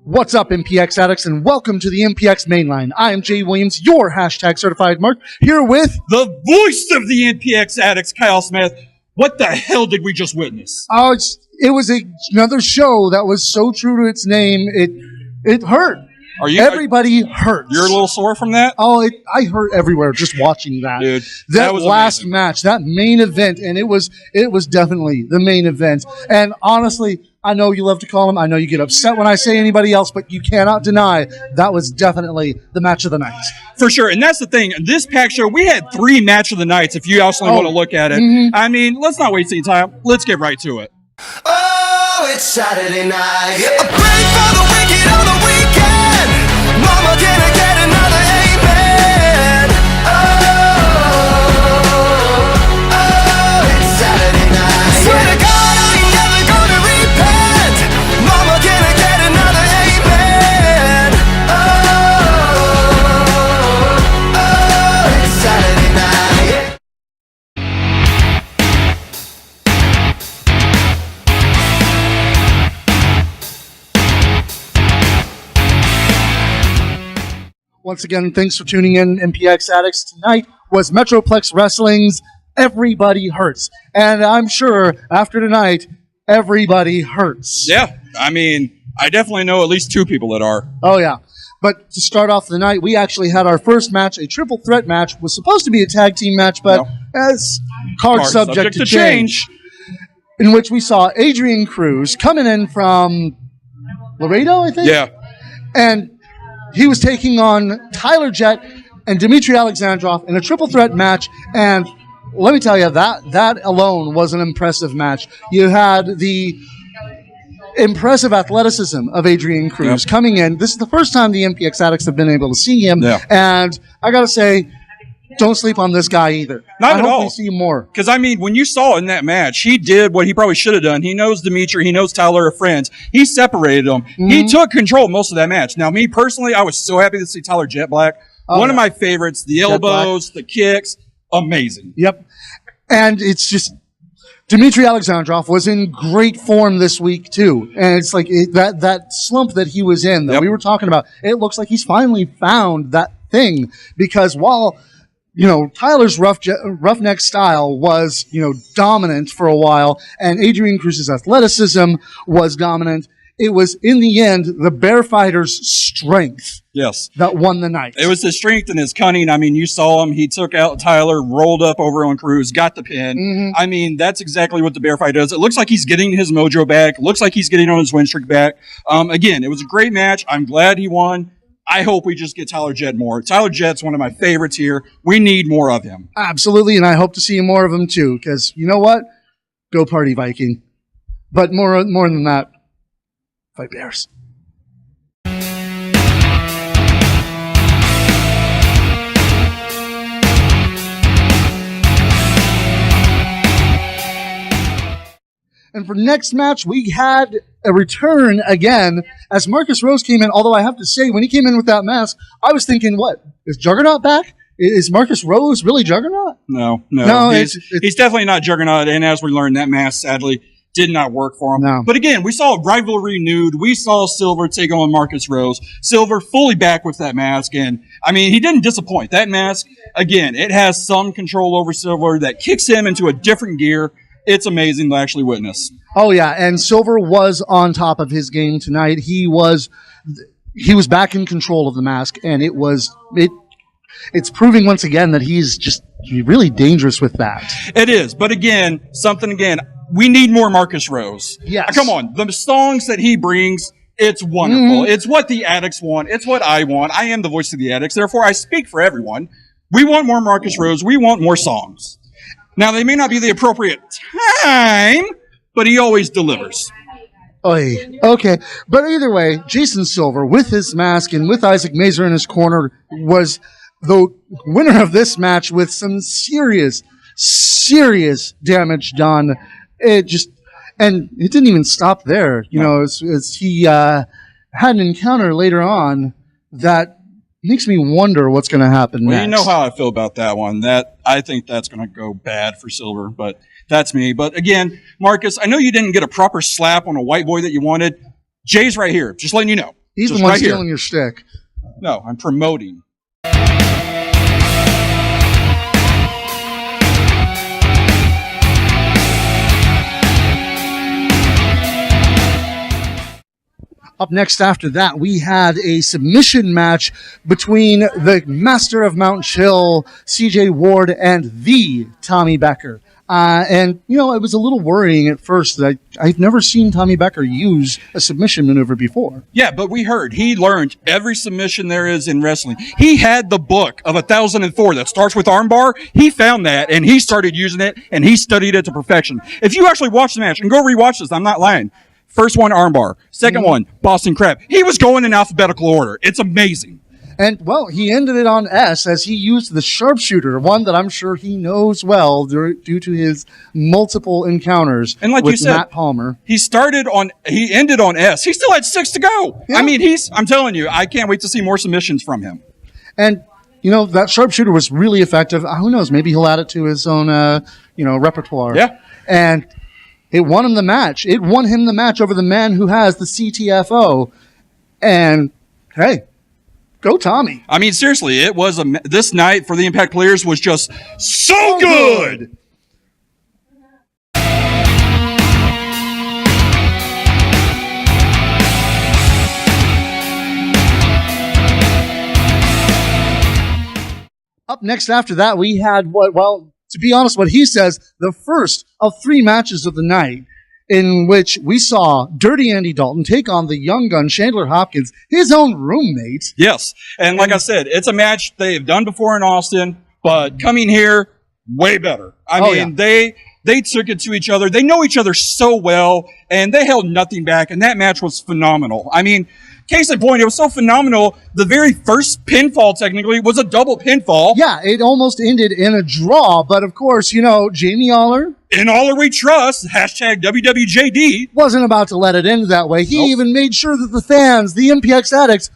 What's up, MPX addicts, and welcome to the MPX Mainline. I am Jay Williams, your hashtag certified mark, here with the voice of the MPX addicts, Kyle Smith. What the hell did we just witness? Oh, it was another show that was so true to its name, it hurt. Everybody hurts. You're a little sore from that? Oh, I hurt everywhere just watching that. Dude, that was last amazing. match, that main event, and it was definitely the main event. And honestly, I know you love to call them. I know you get upset when I say anybody else, but you cannot deny that was definitely the match of the night. For sure. And that's the thing. This pack show, we had 3 match of the nights if you actually want to look at it. Mm-hmm. I mean, let's not waste any time. Let's get right to it. Oh, it's Saturday night. A break for the wicked on the weekend. Mama, can I get another amen? Oh, it's Saturday night. Swear to God, I ain't never gonna repent. Mama, can I get another amen? Oh, it's Saturday night. Once again, thanks for tuning in, MPX addicts. Tonight was Metroplex Wrestling's Everybody Hurts. And I'm sure after tonight, everybody hurts. Yeah. I mean, I definitely know at least 2 people that are. Oh, yeah. But to start off the night, we actually had our first match, a triple threat match. Was supposed to be a tag team match, but as card subject to change. In which we saw Adrian Cruz coming in from Laredo, I think? Yeah. And he was taking on Tyler Jett and Dmitry Alexandrov in a triple threat match, and let me tell you, that alone was an impressive match. You had the impressive athleticism of Adrian Cruz coming in. This is the first time the MPX addicts have been able to see him, and I gotta say, don't sleep on this guy either. Not at all. I hope we see more. Because, I mean, when you saw in that match, he did what he probably should have done. He knows Dimitri. He knows Tyler are friends. He separated them. Mm-hmm. He took control most of that match. Now, me personally, I was so happy to see Tyler Jet Black. One of my favorites. The elbows, the kicks. Amazing. Yep. And it's just... Dmitry Alexandrov was in great form this week, too. And it's like that slump that he was in that we were talking about, it looks like he's finally found that thing. Because while... Tyler's roughneck style was, dominant for a while, and Adrian Cruz's athleticism was dominant. It was, in the end, the Bear Fighter's strength that won the night. It was his strength and his cunning. I mean, you saw him. He took out Tyler, rolled up over on Cruz, got the pin. Mm-hmm. I mean, that's exactly what the Bear Fight does. It looks like he's getting his mojo back. Looks like he's getting on his win streak back. Again, it was a great match. I'm glad he won. I hope we just get Tyler Jett more. Tyler Jett's one of my favorites here. We need more of him. Absolutely, and I hope to see more of him too, because you know what? Go Party Viking. But more than that, fight Bears. And for next match, we had a return again as Marcus Rose came in. Although I have to say, when he came in with that mask, I was thinking, what? Is Juggernaut back? Is Marcus Rose really Juggernaut? No. He's definitely not Juggernaut. And as we learned, that mask sadly did not work for him. No. But again, we saw rivalry renewed. We saw Silver take on Marcus Rose. Silver fully back with that mask. And, I mean, he didn't disappoint. That mask, again, it has some control over Silver that kicks him into a different gear. It's amazing to actually witness. Oh, yeah, and Silver was on top of his game tonight. He was back in control of the mask, and it's proving once again that he's just really dangerous with that. It is, but again, we need more Marcus Rose. Yes. Come on, the songs that he brings, it's wonderful. It's what the addicts want. It's what I want. I am the voice of the addicts, therefore I speak for everyone. We want more Marcus Rose. We want more songs. Now, they may not be the appropriate time, but he always delivers. Oy. Okay, but either way, Jason Silver, with his mask and with Isaac Mazer in his corner, was the winner of this match with some serious damage done. And it didn't even stop there. As he had an encounter later on that makes me wonder what's going to happen next. You know how I feel about that one. I think that's going to go bad for Silver, but that's me. But again, Marcus, I know you didn't get a proper slap on a white boy that you wanted. Jay's right here, just letting you know. He's Just the one right stealing here. your shtick. No, I'm promoting. Up next after that, we had a submission match between the Master of Mount Chill, CJ Ward, and the Tommy Becker. And, you know, it was a little worrying at first that I've never seen Tommy Becker use a submission maneuver before. Yeah, but we heard he learned every submission there is in wrestling. He had the book of 1004 that starts with armbar. He found that, and he started using it, and he studied it to perfection. If you actually watch the match, and go rewatch this, I'm not lying. First one, armbar. Second one, Boston Crab. He was going in alphabetical order. It's amazing. And, well, he ended it on S as he used the sharpshooter, one that I'm sure he knows well due to his multiple encounters And like with you said, Matt Palmer. he ended on S. He still had 6 to go. Yeah. I mean, I'm telling you, I can't wait to see more submissions from him. And, you know, that sharpshooter was really effective. Who knows? Maybe he'll add it to his own, repertoire. Yeah. And it won him the match. It won him the match over the man who has the CTFO. And, hey, go Tommy. I mean, seriously, it was this night for the Impact players was just so good. Up next after that, we had to be honest, what he says, the first of 3 matches of the night, in which we saw Dirty Andy Dalton take on the young gun Chandler Hopkins, his own roommate. Yes. And like I said, it's a match they've done before in Austin, but coming here, way better. I mean, they took it to each other. They know each other so well, and they held nothing back, and that match was phenomenal. I mean, case in point, it was so phenomenal, the very first pinfall, technically, was a double pinfall. Yeah, it almost ended in a draw, but of course, you know, Jamie Aller... In Aller we trust, hashtag WWJD. Wasn't about to let it end that way. He even made sure that the fans, the MPX addicts,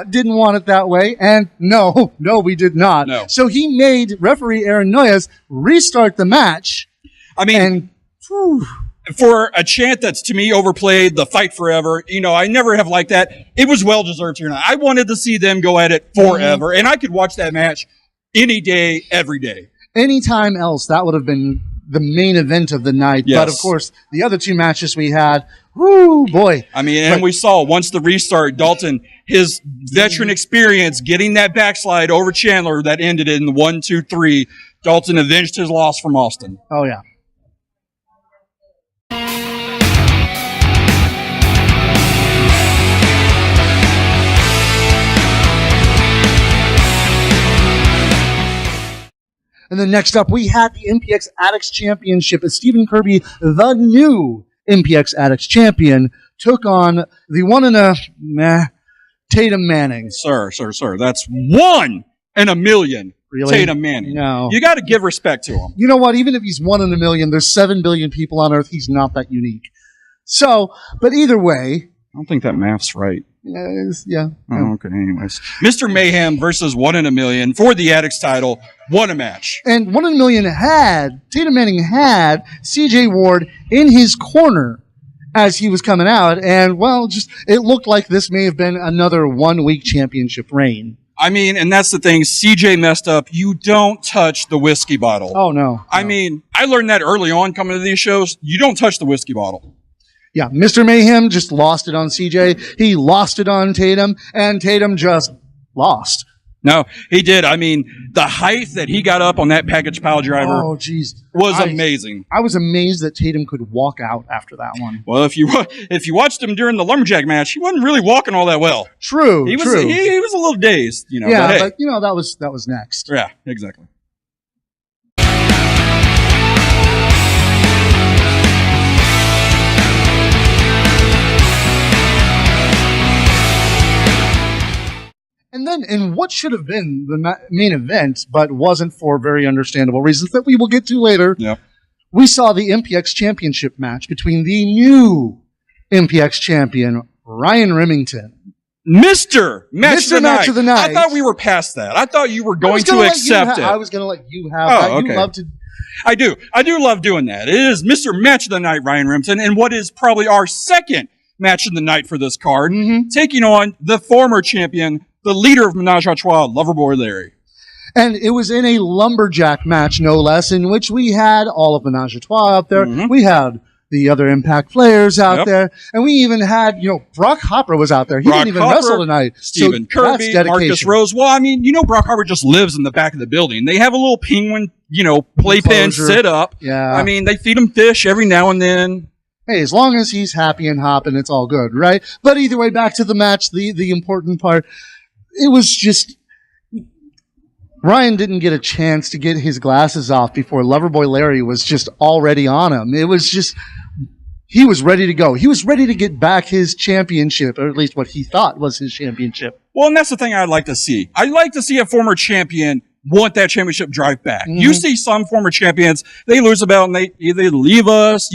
didn't want it that way. And no, we did not. No. So he made referee Aaron Noyes restart the match. I mean, for a chant that's to me overplayed, the fight forever, you know, I never have liked that. It was well deserved here. I wanted to see them go at it forever, and I could watch that match any day, every day. Anytime else, that would have been the main event of the night. Yes. But of course, the other 2 matches we had, whoo, boy. I mean, and we saw once the restart, Dalton, his veteran experience, getting that backslide over Chandler that ended in the 1, 2, 3. Dalton avenged his loss from Austin. Oh, yeah. And then next up, we had the MPX Addicts Championship as Stephen Kirby, the new MPX Addicts Champion, took on the one in a Tatum Manning. Sir. That's 1 in a million. Really? Tatum Manning. No. You got to give respect to him. You know what? Even if he's 1 in a million, there's 7 billion people on Earth. He's not that unique. So, but either way. I don't think that math's right. Yeah. Oh, okay, anyways. Mr. Mayhem versus 1 in a million for the Addicts title. Won a match. And 1 in a million Tatum Manning had CJ Ward in his corner as he was coming out. And, well, it looked like this may have been another 1-week championship reign. I mean, and that's the thing. CJ messed up. You don't touch the whiskey bottle. Oh, no. I mean, I learned that early on coming to these shows. You don't touch the whiskey bottle. Yeah, Mr. Mayhem just lost it on CJ. He lost it on Tatum, and Tatum just lost. No, he did. I mean, the height that he got up on that package pile driver was amazing. I was amazed that Tatum could walk out after that one. Well, if you watched him during the lumberjack match, he wasn't really walking all that well. True. He was a little dazed, you know. Yeah, but, hey. but you know that was next. Yeah, exactly. And then, in what should have been the main event, but wasn't for very understandable reasons that we will get to later, we saw the MPX Championship match between the new MPX champion, Ryan Remington. Mr. Match of the Night. I thought we were past that. I thought you were going to accept it. I was going to let you have that. Okay. You love to... I do love doing that. It is Mr. Match of the Night, Ryan Remington, and what is probably our second match of the night for this card, taking on the former champion, the leader of Menage a Trois, Loverboy Larry. And it was in a lumberjack match, no less, in which we had all of Menage a Trois out there. We had the other Impact players out there. And we even had, Brock Hopper was out there. He didn't even wrestle tonight. Stephen Kirby, Marcus Rose. Well, I mean, Brock Hopper just lives in the back of the building. They have a little penguin, playpen set up. Yeah. I mean, they feed him fish every now and then. Hey, as long as he's happy and hopping, it's all good, right? But either way, back to the match, the important part, it was just... Ryan didn't get a chance to get his glasses off before Loverboy Larry was just already on him. It was just... He was ready to go. He was ready to get back his championship, or at least what he thought was his championship. Well, and that's the thing I'd like to see. I'd like to see a former champion want that championship drive back. You see some former champions, they lose a belt and they either leave us,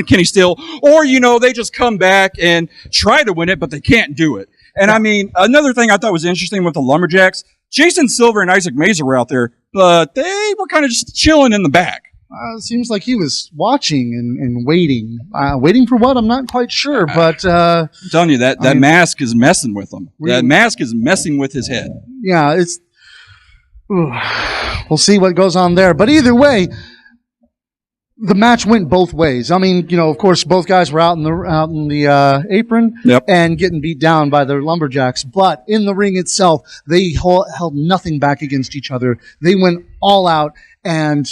Kenny Steele, or, they just come back and try to win it, but they can't do it. And I mean, another thing I thought was interesting with the Lumberjacks, Jason Silver and Isaac Mazer were out there, but they were kind of just chilling in the back. It seems like he was watching and waiting. Waiting for what? I'm not quite sure, but... I'm telling you, that mask is messing with him. That mask is messing with his head. Yeah, it's... We'll see what goes on there. But either way, the match went both ways. I mean, of course, both guys were out in the apron and getting beat down by their Lumberjacks. But in the ring itself, they held nothing back against each other. They went all out, and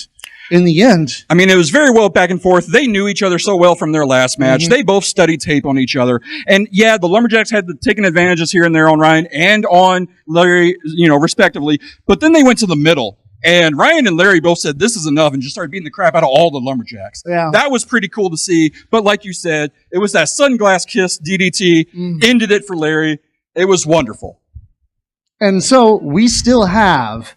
in the end... I mean, it was very well back and forth. They knew each other so well from their last match. They both studied tape on each other. And yeah, the Lumberjacks had taken advantages here and there on Ryan and on Larry, respectively. But then they went to the middle. And Ryan and Larry both said, this is enough, and just started beating the crap out of all the Lumberjacks. Yeah. That was pretty cool to see. But like you said, it was that sunglass kiss DDT, ended it for Larry. It was wonderful. And so we still have,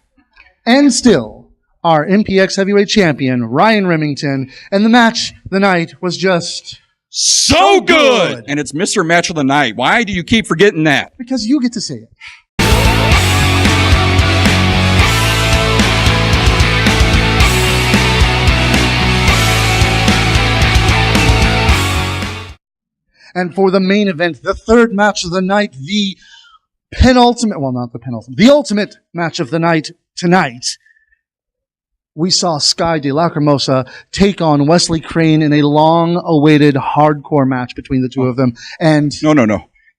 and still, our MPX heavyweight champion, Ryan Remington. And the match the night was just so good. And it's Mr. Match of the Night. Why do you keep forgetting that? Because you get to say it. And for the main event, the third match of the night, the ultimate match of the night tonight, we saw Sky De La Cremosa take on Wesley Crane in a long-awaited hardcore match between the two of them. And No.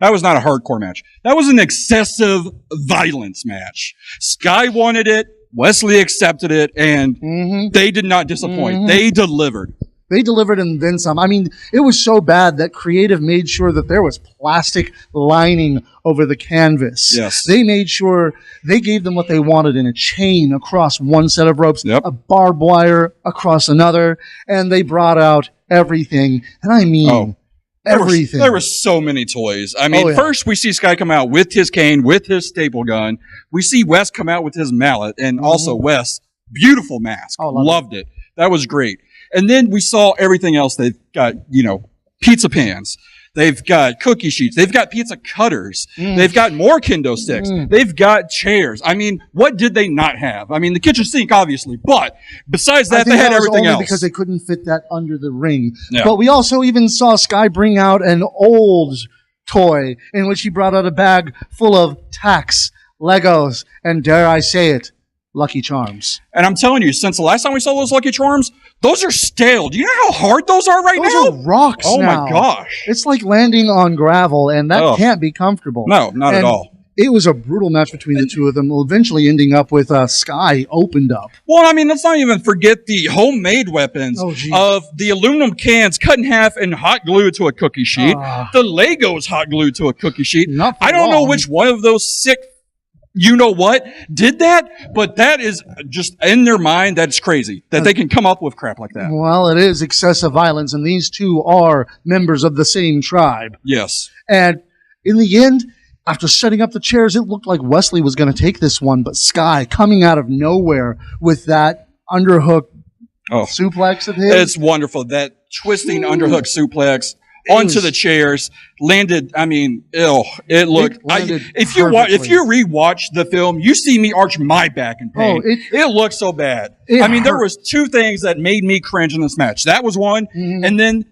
That was not a hardcore match. That was an excessive violence match. Sky wanted it, Wesley accepted it, and they did not disappoint. They delivered. They delivered and then some. I mean, it was so bad that Creative made sure that there was plastic lining over the canvas. Yes. They made sure they gave them what they wanted in a chain across one set of ropes, a barbed wire across another, and they brought out everything. And I mean, everything. There were so many toys. I mean, first we see Sky come out with his cane, with his staple gun. We see Wes come out with his mallet, and also Wes, beautiful mask. Loved it. That was great. And then we saw everything else. They've got, pizza pans. They've got cookie sheets. They've got pizza cutters. They've got more kendo sticks. They've got chairs. I mean, what did they not have? I mean, the kitchen sink, obviously. But besides that, they had everything else. Because they couldn't fit that under the ring. Yeah. But we also even saw Sky bring out an old toy in which he brought out a bag full of tacks, Legos, and dare I say it, Lucky Charms. And I'm telling you, since the last time we saw those Lucky Charms, those are stale. Do you know how hard those are right now? Those are rocks now. Oh my gosh. It's like landing on gravel, and that can't be comfortable. No, not at all. It was a brutal match between the two of them, eventually ending up with Sky opened up. Well, I mean, let's not even forget the homemade weapons of the aluminum cans cut in half and hot glued to a cookie sheet. The Legos hot glued to a cookie sheet. I don't know which one of those sick did that, but that is just in their mind. That's crazy that they can come up with crap like that. Well, it is excessive violence, and these two are members of the same tribe. Yes. And in the end, after setting up the chairs, it looked like Wesley was going to take this one, but Sky coming out of nowhere with that underhook suplex of his. It's wonderful. That twisting underhook suplex onto the chairs landed. I mean, it looked. If you rewatch the film, you see me arch my back in pain. It looked so bad. I mean, there was two things that made me cringe in this match. That was one, and then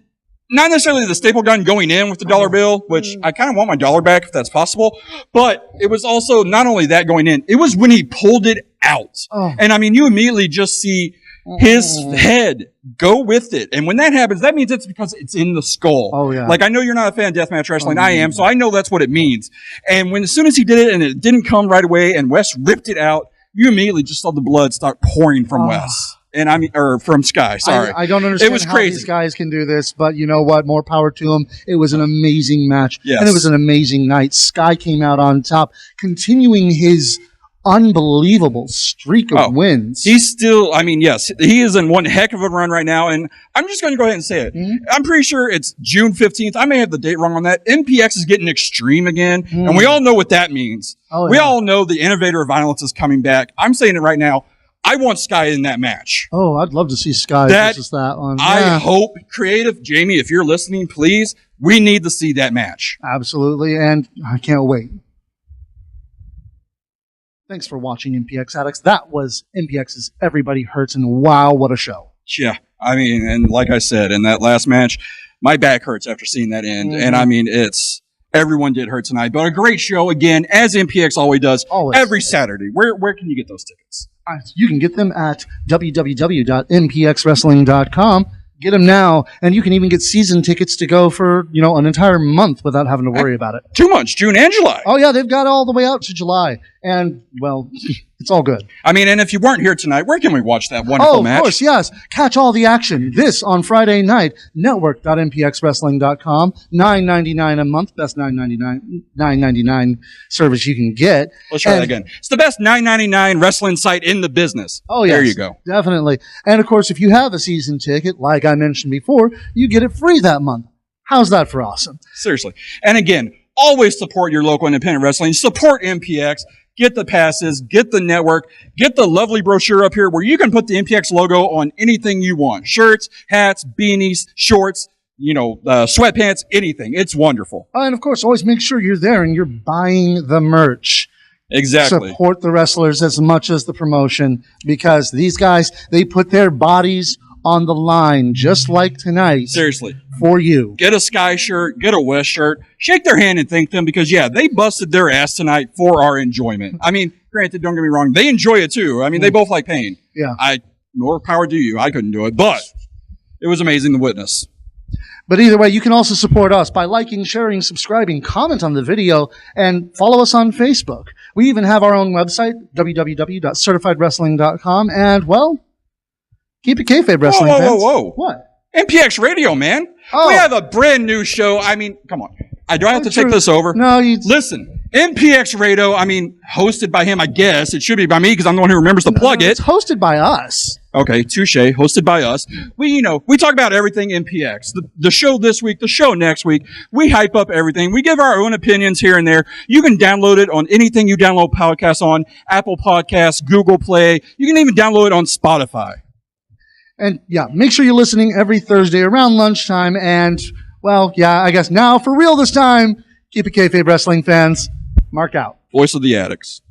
not necessarily the staple gun going in with the dollar bill, which I kind of want my dollar back if that's possible. But it was also not only that going in, it was when he pulled it out. And I mean, you immediately just see his head go with it. And when that happens, that means it's because it's in the skull. Oh, yeah. Like, I know you're not a fan of deathmatch wrestling. I am. So I know that's what it means. And as soon as he did it and it didn't come right away and Wes ripped it out, you immediately just saw the blood start pouring from Wes. And I mean, or from Sky, sorry. I don't understand it was how crazy. these guys can do this, but you know what? More power to them. It was an amazing match. Yes. And it was an amazing night. Sky came out on top, continuing his unbelievable streak of wins. He's still, I mean, yes, he is in one heck of a run right now. And I'm just going to go ahead and say it. I'm pretty sure it's June 15th. I may have the date wrong on that. MPX is getting extreme again. And we all know what that means. We all know the innovator of violence is coming back. I'm saying it right now. I want Sky in that match. Oh, I'd love to see Sky versus that one. I hope, creative Jamie, if you're listening, please, we need to see that match. Absolutely, and I can't wait. Thanks for watching MPX Addicts. That was MPX's Everybody Hurts, and wow, what a show. Yeah, I mean, and like I said, in that last match, my back hurts after seeing that end. And I mean, everyone did hurt tonight, but a great show again, as MPX always does, every Saturday. Where can you get those tickets? You can get them at www.mpxwrestling.com. Get them now, and you can even get season tickets to go for, an entire month without having to worry about it. 2 months, June and July. Oh, yeah, they've got all the way out to July. And, well, it's all good. I mean, and if you weren't here tonight, where can we watch that wonderful match? Oh, of course, yes. Catch all the action. This on Friday night. Network.mpxwrestling.com. $9.99 a month. Best $9.99 service you can get. Let's try that again. It's the best $9.99 wrestling site in the business. Oh, yes. There you go. Definitely. And, of course, if you have a season ticket, like I mentioned before, you get it free that month. How's that for awesome? Seriously. And again, always support your local independent wrestling. Support MPX. Get the passes, get the network, get the lovely brochure up here where you can put the MPX logo on anything you want. Shirts, hats, beanies, shorts, sweatpants, anything. It's wonderful. And of course, always make sure you're there and you're buying the merch. Exactly. Support the wrestlers as much as the promotion, because these guys, they put their bodies on the line, just like tonight. Seriously. For you. Get a Sky shirt, get a West shirt, shake their hand and thank them, because, they busted their ass tonight for our enjoyment. I mean, granted, don't get me wrong, they enjoy it too. I mean, they both like pain. Yeah. More power to you. I couldn't do it, but it was amazing to witness. But either way, you can also support us by liking, sharing, subscribing, comment on the video, and follow us on Facebook. We even have our own website, www.certifiedwrestling.com, and, well, keep it kayfabe, wrestling fans. Whoa. What? MPX Radio, man. Oh. We have a brand new show. I mean, come on. Do I have to take this over? No, Listen, MPX Radio, hosted by him, I guess. It should be by me because I'm the one who remembers to plug it. It's hosted by us. Okay, touche. Hosted by us. We talk about everything MPX. The show this week, the show next week. We hype up everything. We give our own opinions here and there. You can download it on anything you download podcasts on. Apple Podcasts, Google Play. You can even download it on Spotify. And make sure you're listening every Thursday around lunchtime. And, I guess now for real this time, keep it kayfabe, wrestling fans. Mark out. Voice of the Addicts.